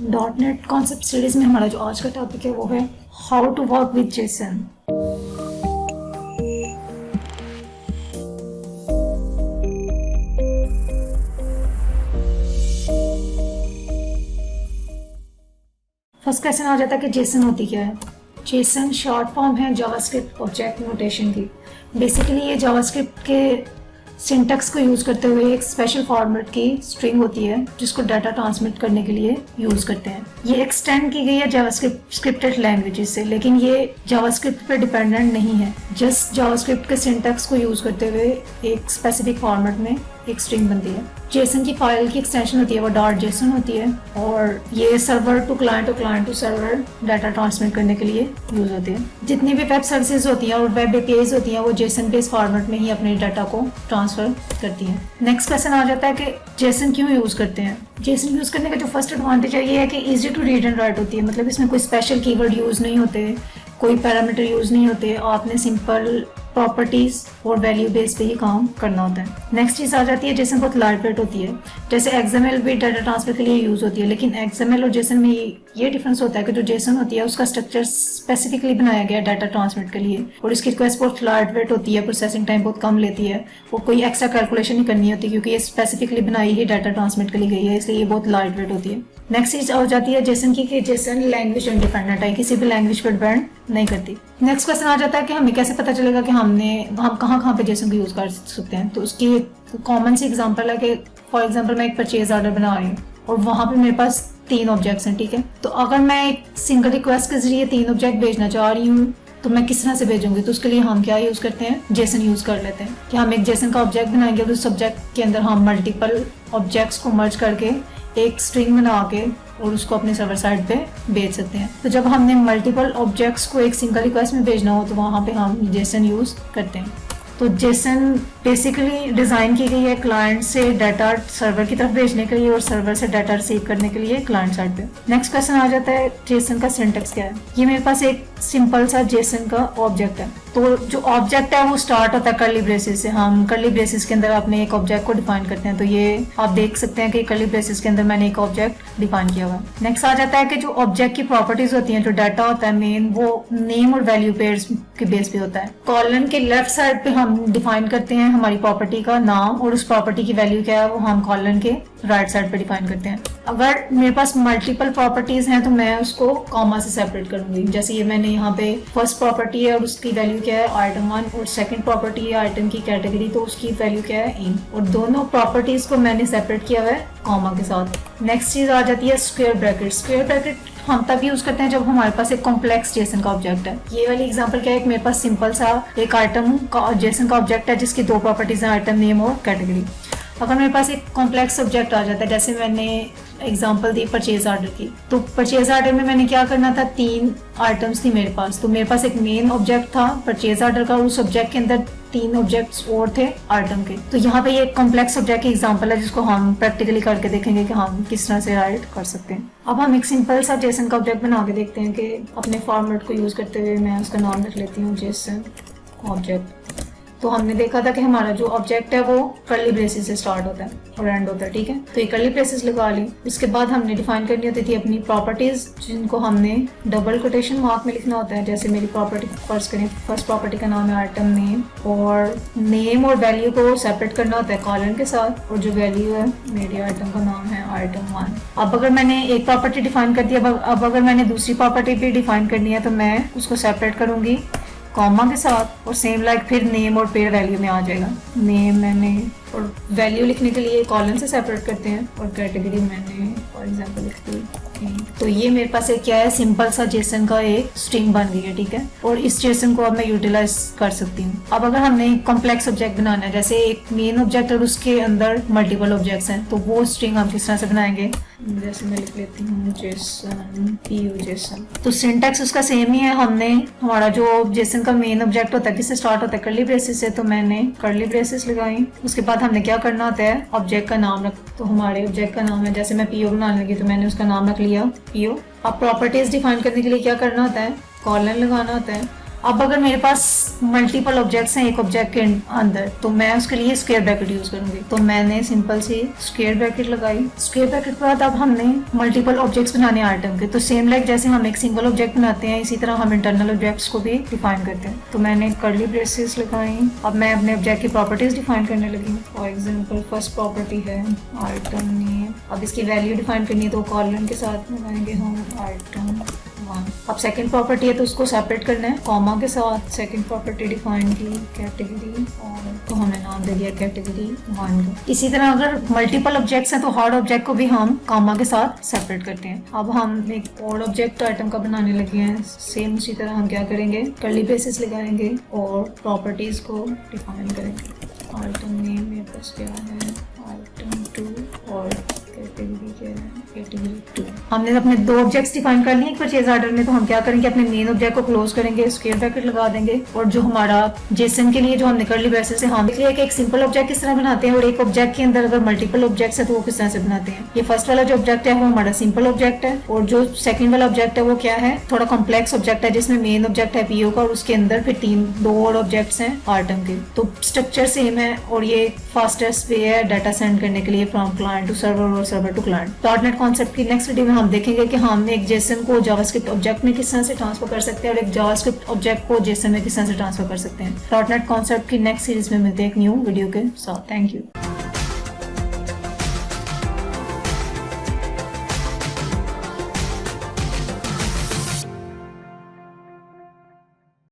Dot net concept series में हमारा जो आज का टॉपिक है वो है how to work with JSON. First question आ जाता है कि जेसन होती क्या है। जेसन शॉर्ट फॉर्म है जावास्क्रिप्ट ऑब्जेक्ट नोटेशन की। बेसिकली ये जावास्क्रिप्ट के सिंटैक्स को यूज़ करते हुए एक स्पेशल फॉर्मेट की स्ट्रिंग होती है जिसको डाटा ट्रांसमिट करने के लिए यूज़ करते हैं। ये एक्सटेंड की गई है जावास्क्रिप्ट स्क्रिप्टेड लैंग्वेजेस से, लेकिन ये जावास्क्रिप्ट पे डिपेंडेंट नहीं है। जस्ट जावास्क्रिप्ट के सिंटैक्स को यूज़ करते हुए एक स्पेसिफिक फॉर्मेट में एक स्ट्रिंग बनती है। जेसन की फाइल की एक्सटेंशन होती है वो डॉट जेसन होती है और ये server to client to server data transmit करने के लिए यूज होती है। जितनी भी वेब सर्विसेज होती हैं और वेब एपीआईज होती हैं वो जेसन बेस्ड फॉर्मेट में ही अपने डाटा को ट्रांसफर करती हैं। नेक्स्ट क्वेश्चन आ जाता है कि जेसन क्यों यूज करते हैं। जेसन यूज करने का जो फर्स्ट एडवांटेज है ये है कि easy to read and write होती है। मतलब इसमें कोई स्पेशल कीवर्ड यूज नहीं होते, कोई पैरामीटर यूज नहीं होते, आपने सिंपल प्रॉपर्टीज और वैल्यू बेस पे ही काम करना होता है। नेक्स्ट चीज आ जाती है जेसन बहुत लाइट वेट होती है। जैसे एक्सएमएल भी डाटा ट्रांसफर के लिए यूज होती है, लेकिन एक्सएमएल और जेसन में ये डिफरेंस होता है कि जो जेसन होती है उसका स्ट्रक्चर स्पेसिफिकली बनाया गया है डाटा ट्रांसमिट के लिए और इसकी रिक्वेस्ट बहुत लाइट वेट होती है, प्रोसेसिंग टाइम बहुत कम लेती है, वो कोई एक्स्ट्रा कैलकुलेशन नहीं करनी होती क्योंकि ये स्पेसिफिकली बनाई ही डाटा ट्रांसमिट के लिए गई है, इसलिए ये बहुत लाइट वेट होती है। नेक्स्ट चीज आ जाती है जेसन की कि जेसन लैंग्वेज इंडिपेंडेंट है, किसी भी लैंग्वेज पर डिपेंड नहीं करती। नेक्स्ट क्वेश्चन आ जाता है कि हमें कैसे पता चलेगा कि हम कहाँ पे जेसन को यूज कर सकते हैं। तो उसकी कॉमन सी एग्जांपल है कि फॉर एग्जांपल मैं एक परचेज ऑर्डर बना रही हूँ और वहां पे मेरे पास 3 ऑब्जेक्ट्स हैं, ठीक है। तो अगर मैं एक सिंगल रिक्वेस्ट के जरिए 3 ऑब्जेक्ट भेजना चाह रही हूँ तो मैं किस तरह से भेजूंगी, तो उसके लिए हम क्या यूज करते हैं, जेसन यूज कर लेते हैं कि हम एक जेसन का ऑब्जेक्ट बनाएंगे और उस ऑब्जेक्ट के अंदर हम मल्टीपल ऑब्जेक्ट्स को मर्ज करके एक स्ट्रिंग बना के और उसको अपने सर्वर साइड पे भेज सकते हैं। तो जब हमने मल्टीपल ऑब्जेक्ट्स को एक सिंगल रिक्वेस्ट में भेजना हो तो वहां पे हम जेसन यूज करते हैं। तो जेसन बेसिकली डिजाइन की गई है क्लाइंट से डाटा सर्वर की तरफ भेजने के लिए और सर्वर से डाटा रिसीव करने के लिए क्लाइंट साइड पे। नेक्स्ट क्वेश्चन आ जाता है जेसन का सिंटैक्स क्या है। ये मेरे पास एक सिंपल सा जेसन का ऑब्जेक्ट है। तो जो ऑब्जेक्ट है वो स्टार्ट होता है कर्ली ब्रेसेस से। हम कर्ली ब्रेसेस के अंदर अपने एक ऑब्जेक्ट को डिफाइन करते हैं। तो ये आप देख सकते हैं कि कर्ली ब्रेसेस के अंदर मैंने एक ऑब्जेक्ट डिफाइन किया हुआ है। नेक्स्ट आ जाता है कि जो ऑब्जेक्ट की प्रॉपर्टीज होती हैं, जो डाटा होता है मेन, वो नेम और वैल्यू पेयर्स के बेस पे होता है। कॉलन के लेफ्ट साइड पे हम डिफाइन करते हैं हमारी प्रॉपर्टी का नाम और उस प्रॉपर्टी की वैल्यू क्या है वो हम कॉलन के राइट साइड पे डिफाइन करते हैं। अगर मेरे पास मल्टीपल प्रॉपर्टीज हैं तो मैं उसको कॉमा से सेपरेट करूंगी। जैसे ये मैंने यहाँ पे फर्स्ट प्रॉपर्टी है और उसकी वैल्यू क्या है आइटम 1 और सेकंड प्रॉपर्टी है आइटम की कैटेगरी, तो उसकी वैल्यू क्या है इन, और दोनों प्रॉपर्टीज को मैंने सेपरेट किया हुआ है कॉमा के साथ। नेक्स्ट चीज आ जाती है स्क्वायर ब्रैकेट। स्क्वायर ब्रैकेट हम तब यूज करते हैं जब हमारे पास एक कॉम्प्लेक्स जेसन का ऑब्जेक्ट है। ये वाली एग्जांपल क्या है, मेरे पास सिंपल सा एक आइटम का जेसन का ऑब्जेक्ट है जिसकी 2 प्रॉपर्टीज हैं, आइटम नेम और कैटेगरी। अगर मेरे पास एक कॉम्प्लेक्स ऑब्जेक्ट आ जाता है, जैसे मैंने एग्जांपल दी परचेज ऑर्डर की, तो परचेज ऑर्डर में मैंने क्या करना था, 3 आइटम्स थी मेरे पास। तो मेरे पास एक मेन ऑब्जेक्ट था परचेज ऑर्डर का, उस ऑब्जेक्ट के अंदर 3 ऑब्जेक्ट्स और थे आइटम के। तो यहाँ पे ये कॉम्प्लेक्स ऑब्जेक्ट की एग्जांपल है जिसको हम प्रैक्टिकली करके देखेंगे कि हम किस तरह से राइट कर सकते हैं। अब हम एक सिंपल सा जेसन का ऑब्जेक्ट बना के देखते हैं कि अपने फॉर्मेट को यूज करते हुए मैं उसका नाम रख लेती हूँ जेसन ऑब्जेक्ट। तो हमने देखा था कि हमारा जो ऑब्जेक्ट है वो कर्ली ब्रेसेस से स्टार्ट होता है और एंड होता है, ठीक है। तो ये कर्ली ब्रेसेस लगा ली। उसके बाद हमने डिफाइन करनी होती थी अपनी प्रॉपर्टीज जिनको हमने डबल कोटेशन मार्क में लिखना होता है। जैसे मेरी प्रॉपर्टी फर्स्ट करें, फर्स्ट प्रॉपर्टी का नाम है आइटम नेम और नेम और वैल्यू को सेपरेट करना होता है कॉलन के साथ, और जो वैल्यू है मेरी आइटम का नाम है आइटम 1। अब अगर मैंने एक प्रॉपर्टी डिफाइन कर दी, अब अगर मैंने दूसरी प्रॉपर्टी भी डिफाइन करनी है तो मैं उसको सेपरेट करूंगी कॉमा के साथ और सेम लाइक फिर नेम और पेयर वैल्यू में आ जाएगा। नेम मैंने और वैल्यू लिखने के लिए कॉलन से सेपरेट करते हैं और कैटेगरी मैंने फॉर एग्जांपल लिख दी। तो ये मेरे पास एक क्या है, सिंपल सा जेसन का एक स्ट्रिंग बन गई है, ठीक है। और इस जेसन को अब मैं यूटिलाइज कर सकती हूँ। अब अगर हमने कॉम्प्लेक्स ऑब्जेक्ट बनाना है, जैसे एक मेन ऑब्जेक्ट और उसके अंदर मल्टीपल ऑब्जेक्ट्स हैं, तो वो स्ट्रिंग हम किस तरह से बनाएंगे, जैसे मैं लिख लेती हूँ जेसन पीयू जेसन। तो सिंटैक्स उसका सेम ही है। हमने हमारा जो जेसन का मेन ऑब्जेक्ट होता है किससे स्टार्ट होता है, कर्ली ब्रेसेस से, तो मैंने कर्ली ब्रेसेस लगाई। उसके बाद हमने क्या करना होता है, ऑब्जेक्ट का नाम रख। तो हमारे ऑब्जेक्ट का नाम है, जैसे मैं पीओ बनाने लगी तो मैंने उसका नाम रख लिया पीओ। अब प्रॉपर्टीज डिफाइन करने के लिए क्या करना होता है, कॉलन लगाना होता है अब अगर मेरे पास मल्टीपल ऑब्जेक्ट्स हैं एक ऑब्जेक्ट के अंदर, तो मैं उसके लिए स्क्वायर ब्रैकेट यूज करूंगी। तो मैंने सिंपल सी स्क्वायर ब्रैकेट लगाई। स्क्वायर ब्रैकेट के बाद अब हमने मल्टीपल ऑब्जेक्ट्स बनाने आइटम के, तो सेम लाइक जैसे हम एक सिंगल ऑब्जेक्ट बनाते हैं, इसी तरह हम इंटरनल ऑब्जेक्ट्स को भी डिफाइन करते हैं। तो मैंने कर्ली ब्रेसेस लगाई। अब मैं अपने ऑब्जेक्ट की प्रॉपर्टीज डिफाइन करने लगी। फॉर एग्जाम्पल फर्स्ट प्रॉपर्टी है आइटम नेम। अब इसकी वैल्यू डिफाइन करनी है तो कॉलन के साथ लगाएंगे हम आइटम 1। अब सेकंड प्रॉपर्टी है तो उसको सेपरेट करना है कॉमा के साथ। सेकंड प्रॉपर्टी डिफाइन की कैटेगरी, और तो हमने नाम दे दिया कैटेगरी 1 का। इसी तरह अगर मल्टीपल ऑब्जेक्ट्स हैं तो हॉट ऑब्जेक्ट को भी हम कॉमा के साथ सेपरेट करते हैं। अब हम एक और ऑब्जेक्ट आइटम का बनाने लगे हैं। सेम उसी तरह हम क्या करेंगे, कर्ली ब्रेसेस लगाएंगे और प्रॉपर्टीज को डिफाइन करेंगे। आइटम नेम मेरे पास क्या है, आइटम 2, और कैटेगरी क्या है, कैटेगरी 2। हमने अपने दो ऑब्जेक्ट्स डिफाइन कर लिए परचेज ऑर्डर में, तो हम क्या करेंगे, अपने मेन ऑब्जेक्ट को क्लोज करेंगे, स्क्वायर ब्रैकेट लगा देंगे, और जो हमारा जेसन के लिए जो हमने कर्ली ब्रेसेस से हम देखिए एक सिंपल ऑब्जेक्ट किस तरह बनाते हैं, और एक ऑब्जेक्ट के अंदर अगर मल्टीपल ऑब्जेक्ट्स है तो वो किस तरह से बनाते हैं। ये फर्स्ट वाला जो ऑब्जेक्ट है वो हमारा सिंपल ऑब्जेक्ट है, और जो सेकंड वाला ऑब्जेक्ट है वो क्या है, थोड़ा कॉम्प्लेक्स ऑब्जेक्ट है, जिसमें मेन ऑब्जेक्ट है पीओ का और उसके अंदर फिर दो और ऑब्जेक्ट्स हैं आइटम के। तो स्ट्रक्चर सेम है, और ये फास्टेस्ट वे है डाटा सेंड करने के लिए फ्रॉम क्लाइंट टू सर्वर और server to client. Dot net concept की नेक्स्ट वीडियो में हम देखेंगे कि हम एक जेसन को जावास्क्रिप्ट ऑब्जेक्ट में किस तरह से ट्रांसफर कर सकते हैं और एक जावास्क्रिप्ट ऑब्जेक्ट को जेसन में किस तरह से ट्रांसफर कर सकते हैं। डॉटनेट कॉन्सेप्ट की नेक्स्ट सीरीज में मिलते हैं एक न्यू वीडियो के साथ। Thank you.